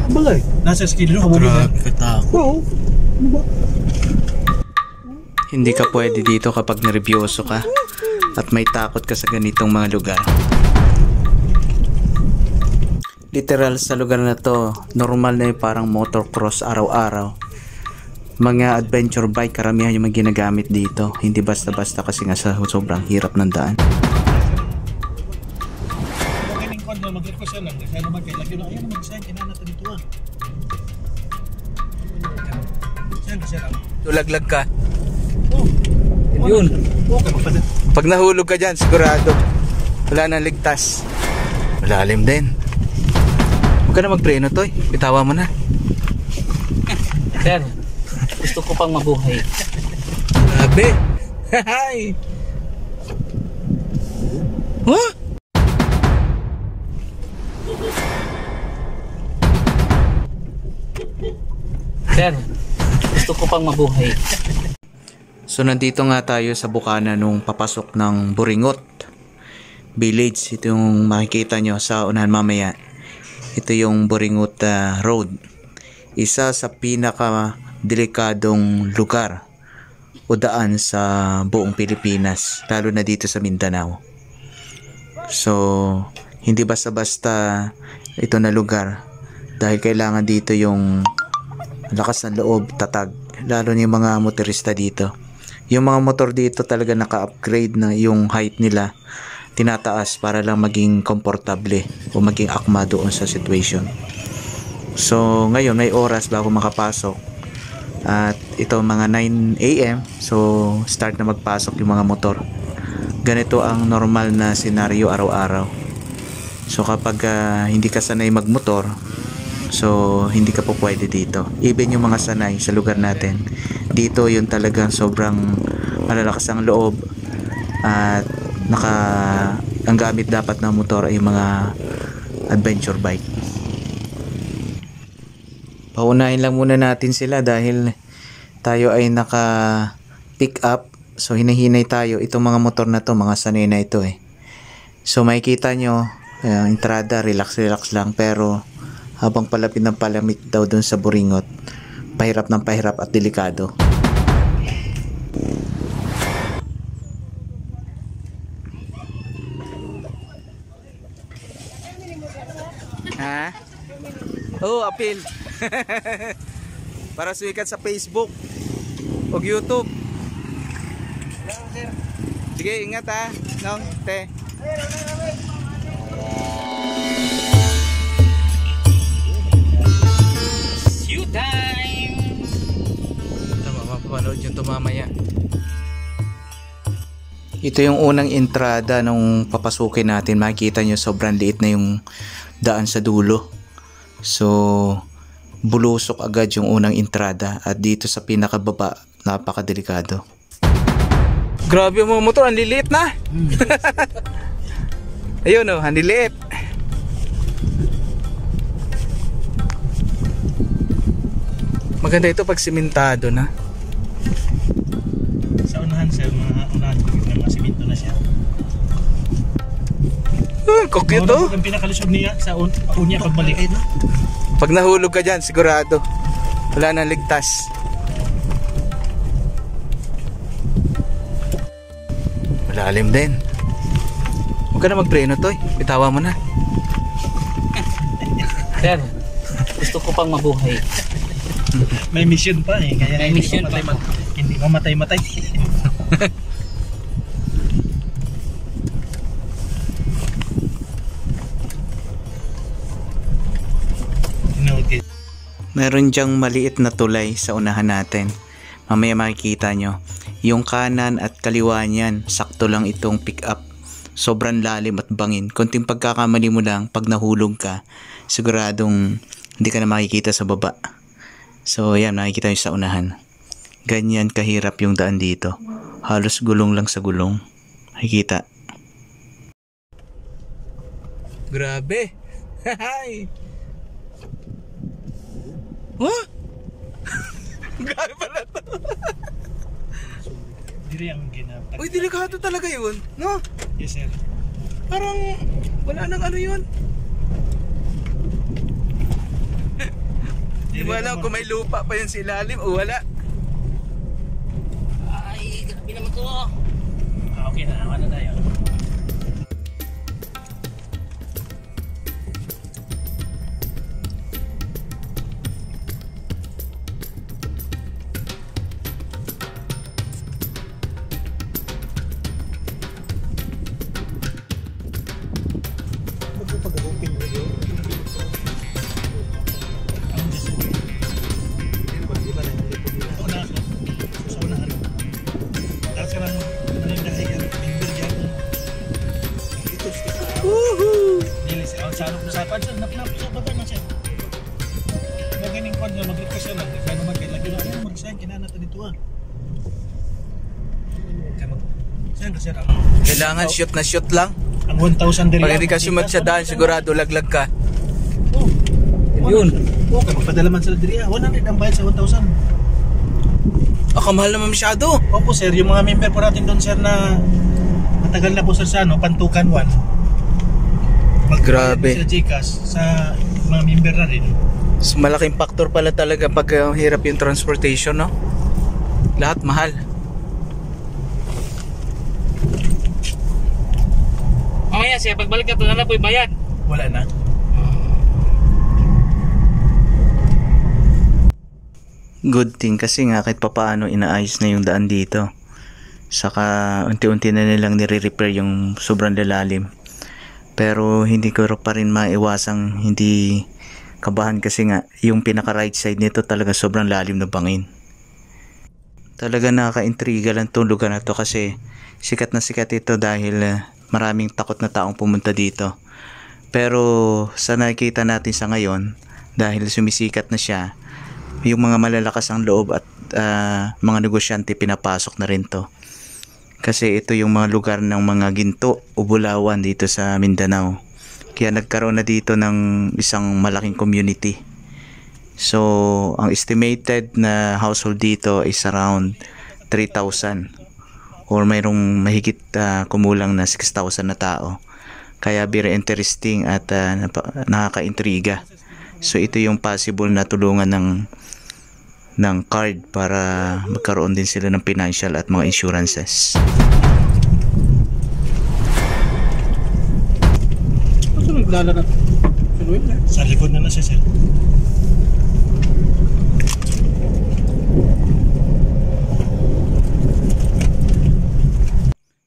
Bagay. Nasa skill no? Grabe katakot. Oo. Hindi ka pwede dito kapag nervyoso ka at may takot ka sa ganitong mga lugar. Literal sa lugar na to, normal na yung parang motocross araw-araw. Mga adventure bike, karamihan yung mga ginagamit dito. Hindi basta-basta kasi nga sa sobrang hirap ng daan. Mag-request lang. Kaya naman kayo lagi na ayan mag-sign kinanata dito ah. Saan lang? Tulaglag ka. Oh. Yun. Okay, magpasa. Pag nahulog ka dyan, sigurado wala nang ligtas. Malalim din. Huwag ka na magpreno, Toy. Bitawa mo na. Sir, gusto ko pang mabuhay. Grabe. Hay. Huh? Sir, gusto ko pang mabuhay. So nandito nga tayo sa bukana nung papasok ng Buringot Village. Ito yung makikita nyo sa unahan mamaya. Ito yung Buringot Road. Isa sa pinaka delikadong lugar o daan sa buong Pilipinas, lalo na dito sa Mindanao. So hindi basta-basta ito na lugar, dahil kailangan dito yung lakas ng loob, tatag, lalo na yung mga motorista dito. Yung mga motor dito talaga naka-upgrade na yung height nila, tinataas para lang maging komportable o maging akma doon sa situation. So ngayon may oras bago makapasok at ito mga 9 AM, so start na magpasok yung mga motor. Ganito ang normal na senaryo araw-araw. So kapag hindi ka sanay magmotor, so hindi ka po pwede dito. Even yung mga sanay sa lugar natin, dito yun talagang sobrang malalakas ang loob at ang gamit dapat ng motor ay mga adventure bike. Paunahin lang muna natin sila dahil tayo ay naka pick up, so hinahinay tayo. Itong mga motor na to, mga sanay na ito eh. So makikita nyo, entrada, relax lang, pero habang palapit ng palamit daw dun sa Buringot, pahirap ng pahirap at delikado. Ha? Oh, appeal. Para sumikat sa Facebook o YouTube. Sige, ingat ha. Nong, te. Time! Tama, mapapanood yung mamaya. Ito yung unang entrada nung papasukin natin. Makikita nyo sobrang liit na yung daan sa dulo. So bulusok agad yung unang entrada. At dito sa pinakababa, napakadelikado. Grabe yung mga motor, ang liliit na. Ayun o, ang liliit. Maganda ito pag simentado na. Sa unahan sir, mga unahan ko mga simento na siya. Cute to. Ang pinakalusog niya sa unya pagbalik. Pag nahulog ka dyan, sigurado wala nang ligtas. Malalim din. Huwag ka na magpreno, Toy. Bitawa mo na. Sir, gusto ko pang mabuhay. May mission pa eh, kaya may mission pa. Hindi mamatay-matay. Meron diyang maliit na tulay sa unahan natin. Mamaya makikita nyo. Yung kanan at kaliwa niyan, sakto lang itong pick up. Sobrang lalim at bangin. Konting pagkakamali mo lang, pag nahulog ka, siguradong hindi ka na makikita sa baba. So yan, nakikita nyo sa unahan. Ganyan kahirap yung daan dito. Halos gulong lang sa gulong. Nakikita. Grabe. Hay. Huh? Grabe pala to. Dili ang ginapag. Uy, delikado talaga yun, no? Yes sir. Parang wala nang ano yun. Hindi mo alam kung may lupa pa yun sa ilalim o wala. Ay, grabe naman to. Okay na, ano na yun. Kailangan shoot na shoot lang. Ang 1,000 din. Pag hindi ka sumat sa daan, sigurado laglag ka. Yun. Okay, magpadala man sila diri. 100 ang bayad sa 1,000. Kamahal naman masyado. Opo sir, yung mga member po natin doon sir na matagal na po sir sa Pantukan 1. Grabe. Sa Gcash, sa mga member na rin. So, malaking factor pala talaga pag hirap yung transportation, no? Lahat mahal. Mamaya siya, pagbalik ka na po yung bayad. Wala na. Good thing kasi nga kahit papaano inaayos na yung daan dito. Saka unti-unti na nilang nire-repair yung sobrang lalalim. Pero hindi ko pa rin maiwasang hindi kabahan kasi nga yung pinaka right side nito talaga sobrang lalim na bangin. Talaga nakaka-intriga lang itong lugar na to kasi sikat na sikat ito dahil maraming takot na taong pumunta dito. Pero sa nakikita natin sa ngayon, dahil sumisikat na siya, yung mga malalakas ang loob at mga negosyante pinapasok na rin to. Kasi ito yung mga lugar ng mga ginto o bulawan dito sa Mindanao. Kaya nagkaroon na dito ng isang malaking community. So ang estimated na household dito is around 3,000 or mayroong mahigit kumulang na 6,000 na tao. Kaya very interesting at nakaka-intriga. So ito yung possible na tulungan ng card para magkaroon din sila ng financial at mga insurances. Sa likod na siya sir.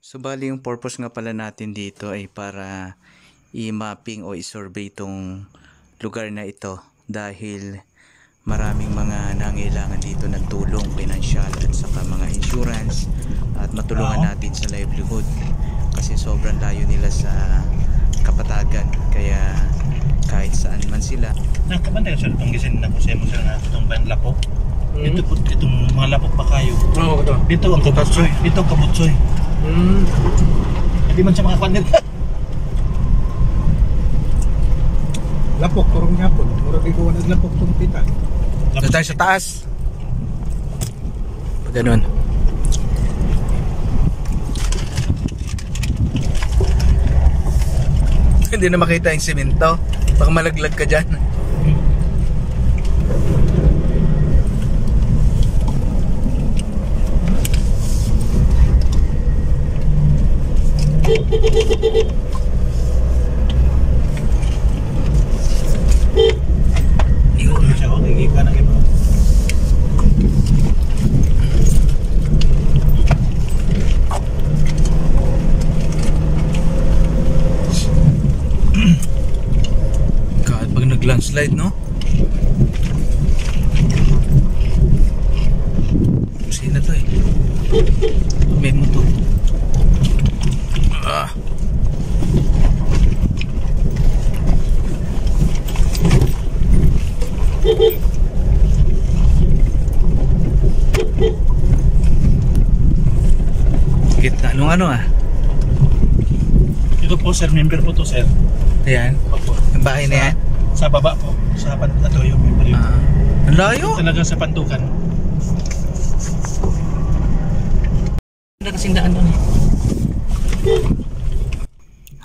So bali yung purpose nga pala natin dito ay para i-mapping o i-survey itong lugar na ito dahil maraming mga nangailangan dito ng tulong financial at saka mga insurance at matulungan natin sa livelihood kasi sobrang layo nila sa Kapatagan kaya kahit saan man sila. Nakabantay sir itong gisin na po sa mo sir na itong ban lapok. Ito po itong mga lapok pa kayo. Dito ang kabutsoy. Dito ang kabutsoy. Hindi man siya makakuha nila. Lapok, turong yapon. Murag ikaw naglapok itong pita. Doon tayo sa taas. Pag ganun. Hindi na makita yung simento. Baka malaglag ka dyan. Iyon siya o, nagiging na iba. God, pag nag-landslide, no? Sino to eh? May motor. Gitna nung ano Ito po sir, member po to sir. Ayan. Opo. Yung bahay na yan. Sa baba po, sa Pantukan yung member yun. Ang layo. Talaga sa Pantukan. Ganda kasing daan doon eh.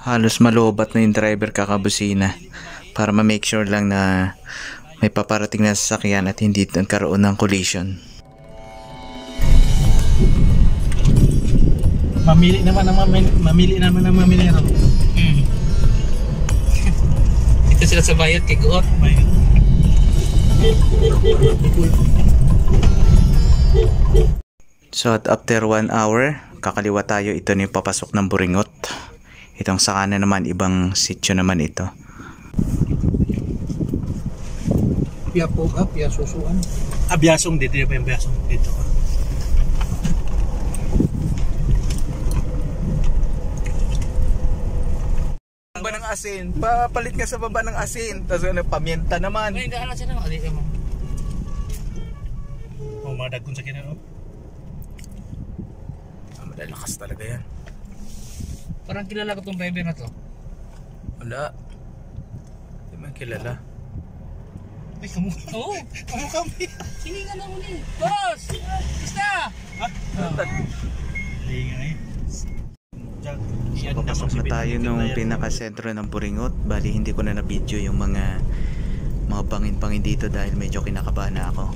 Halos malobat na yung driver kakabusina para ma-make sure lang na may paparating na sasakyan at hindi nagkaroon ng collision. Mamili naman ang maminero. Dito sila sa bayad kay Guot. So at after 1 hour, kakaliwa tayo. Ito na yung papasok ng Boringot. Itong sa kanan naman, ibang sityo naman ito. Pia po ka, pia susuan. Abyasong dito yung abyasong dito. Baba ng asin, papalit ka sa baba ng asin. Tapos ano, pamienta naman. Ay, daan na sila. Ali, mo. Oh, madagkon sa kinano. Malalakas talaga yan. Parang kilala ko tong driver na to. Wala. Hindi man kilala. Ay, kamu. Oo. Kamu kami. Siningan na muli. Boss! Basta! Hindi nga eh. Papasok na tayo nung pinakasentro ng Boringot. Bali hindi ko na na-video yung mga bangin-bangin dito dahil medyo kinakabahan na ako.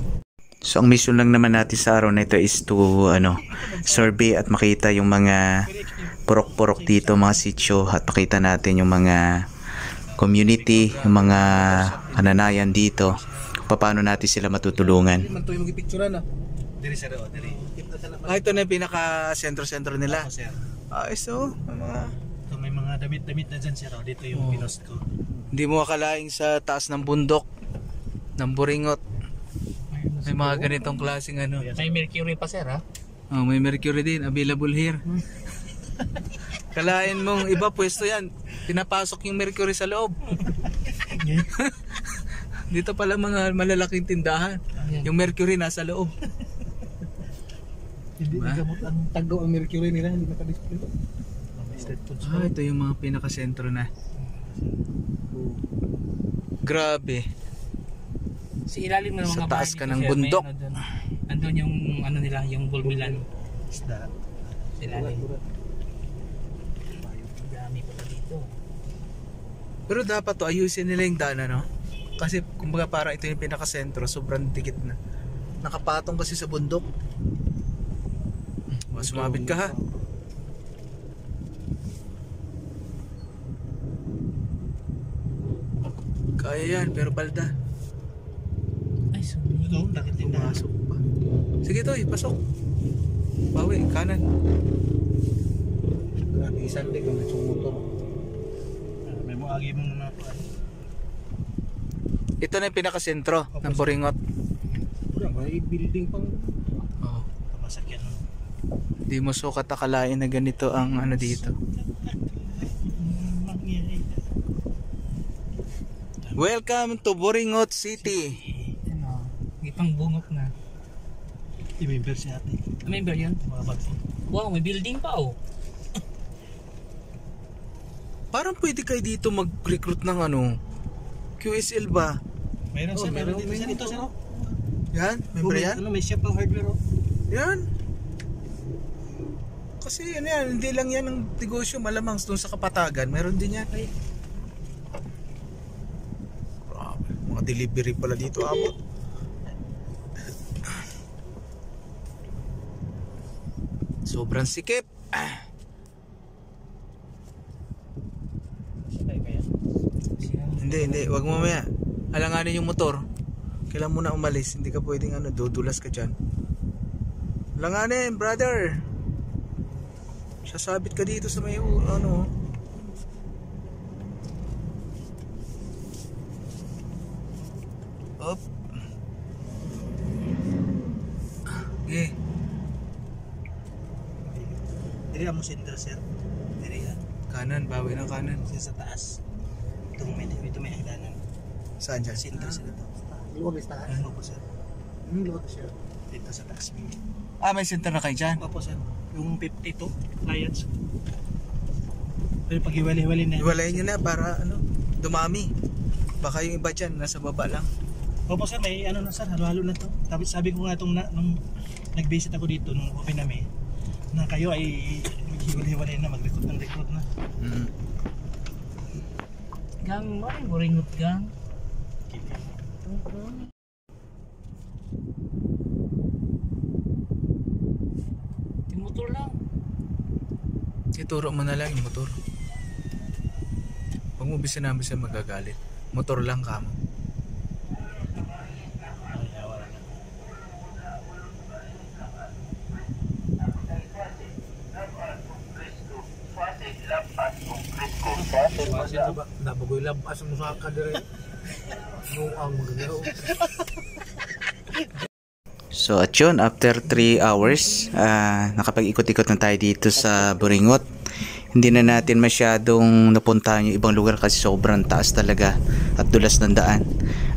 So ang mission lang naman natin sa araw na ito is to survey at makita yung mga purok-purok dito, mga sityo, at makita natin yung mga community, yung mga kananayan dito, paano natin sila matutulungan. Man to yung magipicturean na. Diri sir, diri. Ito na yung pinaka-sentro-sentro nila. Ako sir. So mga So, may mga damit-damit na dyan sir. Dito yung pinost ko. hindi mo akalaing sa taas ng bundok ng Boringot may mga ganitong klaseng ano. May Mercury pa, sir, ha? Oh, may Mercury din available here. Kalain mong iba pwesto yan, pinapasok yung Mercury sa loob. Dito pala mga malalaking tindahan, yung Mercury nasa loob. Hindi gamot ang tagdo ang mercury nila, hindi naka-display. Ito yung mga pinakasentro na. Grabe. Sa ilalim ng mga Sa taas ka bahay ng dito, sir, may bundok. ano dun. Andun yung ano nila, yung bulbilan. Isda. Sa ilalim. Dami pa dito. Pero dapat to ayusin nila yung daan, no? Kasi kumbaga parang ito yung pinakasentro, sobrang dikit na. Nakapatong kasi sa bundok. Sumabit ka ha. Kaya yan, pero balda. Ay, sorry. Ikaw, bakit tindahan? Pumasok pa. Sige to, pasok. Bawi, kanan. Grabe, isang day kung motor. May muagi mong mga po. Ito na yung pinakasentro ng Boringot. Wala, may building pang. Oh. Masakyan. Di mo sukat akalain na ganito ang ano dito. Welcome to Boringot City. Ano, ipang bungok na. I-member si ate. Member yan? Mga bag po. Wow, may building pa, oh. Parang pwede kayo dito mag-recruit ng ano, QSL ba? Mayroon sir, mayroon dito sir. Ito sir. Yan, member yan? Ano, may shop ng hardware. Yan. Kasi ano yan, hindi lang yan ang negosyo, malamang doon sa Kapatagan, meron din yan. Ay. Grabe, mga delivery pala dito abot. Sobrang sikip. Hindi, wag mo mamaya. Alanganin yung motor. Kailan mo na umalis, hindi ka pwedeng ano, dudulas ka dyan. Alanganin, brother. Sasabit ka dito sa may ano. Up. Okay. Diri mo center sir. Diri yan. Kanan, bawi ng kanan. Sa taas. Ito may hagdanan. Saan dyan? Center sir ito. Luwag is taas. Opo sir. Luwag siya. Dito sa taas. May center na kayo dyan? Opo sir. Yung 52 clients. Pero pag hiwalay-hiwalay na. Iwalayin nyo na para ano, dumami. Baka yung iba dyan, nasa baba lang. Opo sir, may ano na sir, halo-halo na to. Tapos sabi ko nga itong nung nag-visit ako dito, nung open na may, na kayo ay maghiwalay-hiwalay na, mag-recruit na. Gang, maring Boringot gang. Yung motor lang. Ituro mo na lang yung motor. Huwag mo bisa magagalit. Motor lang ka mo. Nabagoy labas mo sa kadire. Ang magagaw. So at yun, after 3 hours, nakapag-ikot-ikot na tayo dito sa Boringot. Hindi na natin masyadong napuntahan yung ibang lugar kasi sobrang taas talaga at dulas ng daan.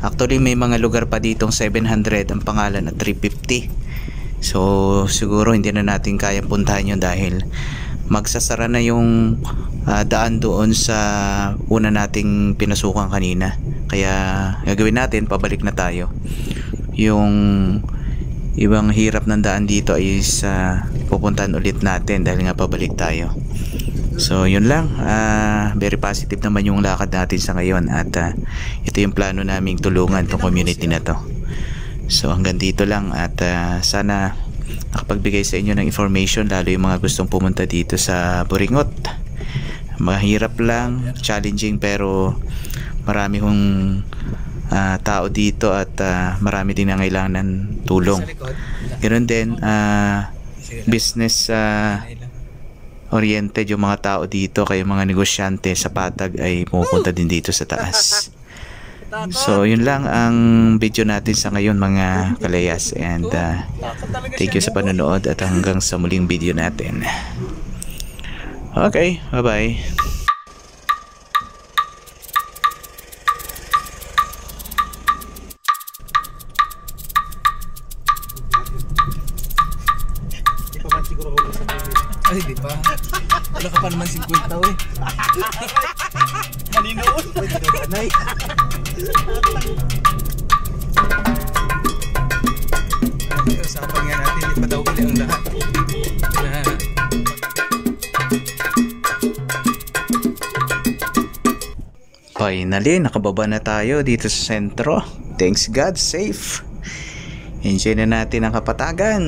Actually may mga lugar pa ditong 700 ang pangalan at 350. So siguro hindi na natin kayang puntahan yun dahil magsasara na yung daan doon sa una nating pinasukan kanina. Kaya gagawin natin, pabalik na tayo. Yung ibang hirap ng daan dito ay pupuntahan ulit natin dahil nga pabalik tayo. So yun lang, very positive naman yung lakad natin sa ngayon at ito yung plano naming tulungan tong community na to. So hanggang dito lang at sana nakapagbigay sa inyo ng information, lalo yung mga gustong pumunta dito sa Boringot. Mahirap lang, challenging, pero marami kong tao dito at marami din ang kailangan ng tulong. Ganoon din, business oriented yung mga tao dito, kaya mga negosyante sa Patag ay pumupunta din dito sa taas. So yun lang ang video natin sa ngayon mga kalayas, and thank you sa panonood at hanggang sa muling video natin. Okay, bye bye. Di pa man siguro ako sa video. Ay, di pa. Wala ka pa naman 50 eh. Maninoon. Anay. Usapan nga natin, di pa daw uli ang lahat. Finally, nakababa na tayo dito sa sentro. Thanks God, safe. Enjoy na natin ang Kapatagan.